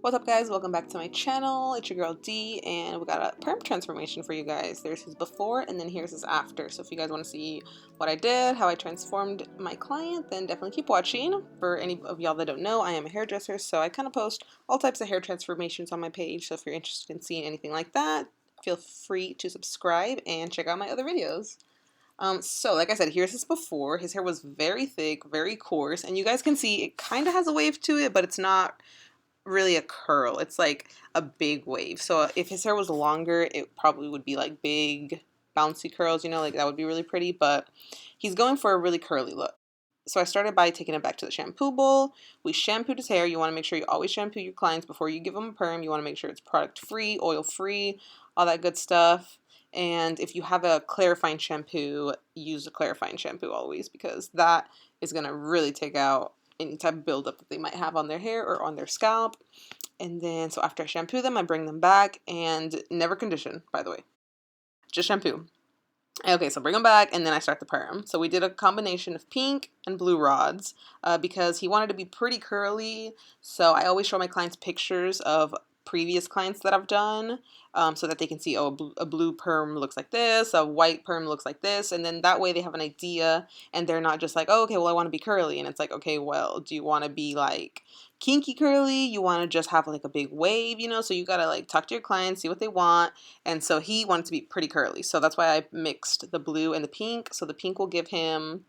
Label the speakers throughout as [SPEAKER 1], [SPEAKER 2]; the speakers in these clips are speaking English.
[SPEAKER 1] What's up, guys? Welcome back to my channel. It's your girl D, and we got a perm transformation for you guys. There's his before and then here's his after. So if you guys want to see what I did, how I transformed my client, then definitely keep watching. For any of y'all that don't know, I am a hairdresser, so I kind of post all types of hair transformations on my page. So if you're interested in seeing anything like that, feel free to subscribe and check out my other videos. So like I said, here's his before. His hair was very thick, very coarse, and you guys can see it kind of has a wave to it, but it's not really a curl. It's like a big wave. So if his hair was longer, it probably would be like big bouncy curls, you know, like that would be really pretty, but he's going for a really curly look. So I started by taking it back to the shampoo bowl. We shampooed his hair. You want to make sure you always shampoo your clients before you give them a perm. You want to make sure it's product free, oil free, all that good stuff. And if you have a clarifying shampoo, use a clarifying shampoo always, because that is going to really take out any type of buildup that they might have on their hair or on their scalp. And then, so after I shampoo them, I bring them back and never condition, by the way. Just shampoo. Okay, so bring them back, and then I start the perm. So we did a combination of pink and blue rods because he wanted to be pretty curly. So I always show my clients pictures of previous clients that I've done so that they can see, oh, a blue perm looks like this, a white perm looks like this, and then that way they have an idea, and they're not just like, oh, okay, well, I want to be curly, and it's like, okay, well, do you want to be like kinky curly? You want to just have like a big wave, you know? So you got to like talk to your clients, see what they want. And so he wanted to be pretty curly. So that's why I mixed the blue and the pink. So the pink will give him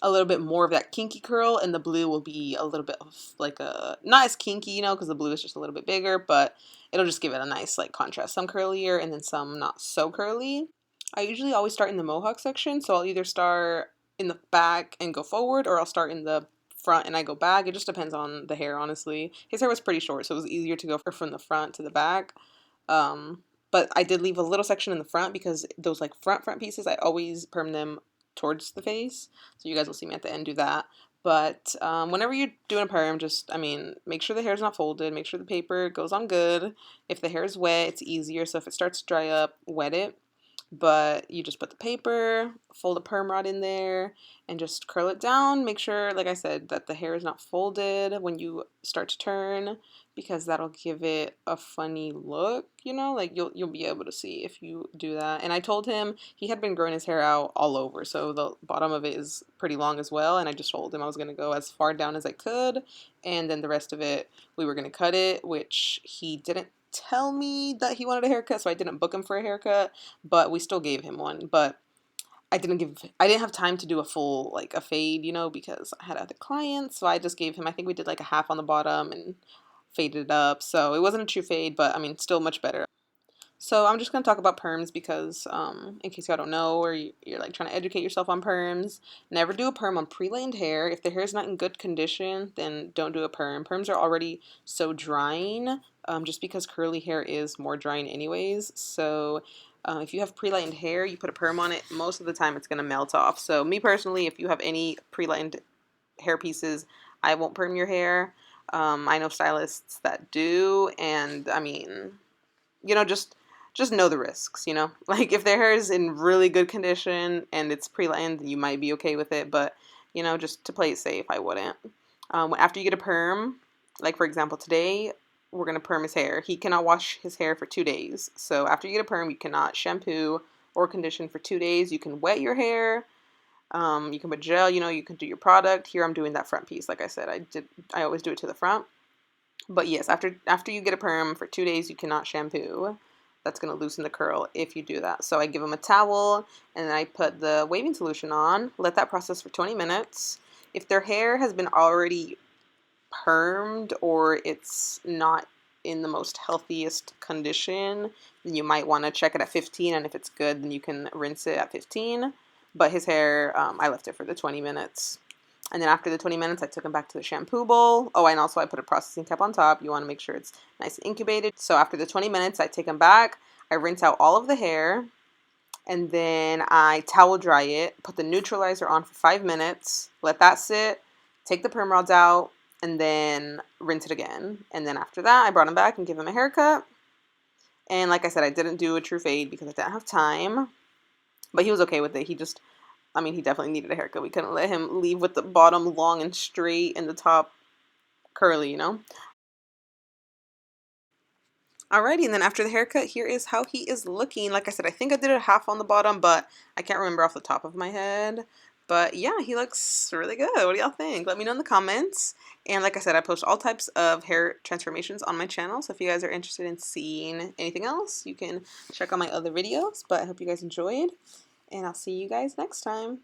[SPEAKER 1] a little bit more of that kinky curl, and the blue will be a little bit of like a, not as kinky, you know, because the blue is just a little bit bigger, but it'll just give it a nice like contrast. Some curlier and then some not so curly. I usually always start in the mohawk section. So I'll either start in the back and go forward, or I'll start in the front and I go back. It just depends on the hair, honestly. His hair was pretty short, so it was easier to go from the front to the back. But I did leave a little section in the front because those like front pieces, I always perm them towards the face. So you guys will see me at the end do that. But whenever you're doing a perm, just, I mean, make sure the hair's not folded. Make sure the paper goes on good. If the hair is wet, it's easier. So if it starts to dry up, wet it. But you just put the paper, fold a perm rod in there, and just curl it down. Make sure, like I said, that the hair is not folded when you start to turn, because that'll give it a funny look, you know, like you'll be able to see if you do that. And I told him he had been growing his hair out all over, so the bottom of it is pretty long as well, and I just told him I was going to go as far down as I could, and then the rest of it we were going to cut it, which he didn't tell me that he wanted a haircut, so I didn't book him for a haircut, but we still gave him one. But I didn't have time to do a full, like, a fade, you know, because I had other clients, so I just gave him, I think we did like a half on the bottom and faded it up. So it wasn't a true fade, but I mean, still much better. So I'm just going to talk about perms because in case y'all don't know, or you're like trying to educate yourself on perms, never do a perm on pre-lained hair. If the hair is not in good condition, then don't do a perm. Perms are already so drying, just because curly hair is more drying anyways. So if you have pre-lained hair, you put a perm on it, most of the time it's going to melt off. So me personally, if you have any pre-lained hair pieces, I won't perm your hair. I know stylists that do, and I mean, you know, just know the risks, you know? Like, if their hair is in really good condition and it's pre-lined, then you might be okay with it, but, you know, just to play it safe, I wouldn't. After you get a perm, like, for example, today, we're going to perm his hair. He cannot wash his hair for 2 days. So after you get a perm, you cannot shampoo or condition for 2 days. You can wet your hair. You can put gel, you know, you can do your product. Here I'm doing that front piece. Like I said, I always do it to the front. But yes, after you get a perm for 2 days, you cannot shampoo. That's going to loosen the curl if you do that. So I give them a towel, and then I put the waving solution on, let that process for 20 minutes. If their hair has been already permed or it's not in the most healthiest condition, then you might want to check it at 15, and if it's good, then you can rinse it at 15. But his hair, I left it for the 20 minutes. And then after the 20 minutes, I took him back to the shampoo bowl. Oh, and also I put a processing cap on top. You want to make sure it's nice and incubated. So after the 20 minutes, I take him back. I rinse out all of the hair. And then I towel dry it. Put the neutralizer on for 5 minutes. Let that sit. Take the perm rods out. And then rinse it again. And then after that, I brought him back and gave him a haircut. And like I said, I didn't do a true fade because I didn't have time. But he was okay with it. I mean, he definitely needed a haircut. We couldn't let him leave with the bottom long and straight and the top curly, you know? Alrighty, and then after the haircut, here is how he is looking. Like I said, I think I did it half on the bottom, but I can't remember off the top of my head. But yeah, he looks really good. What do y'all think? Let me know in the comments. And like I said, I post all types of hair transformations on my channel. So if you guys are interested in seeing anything else, you can check out my other videos. But I hope you guys enjoyed. And I'll see you guys next time.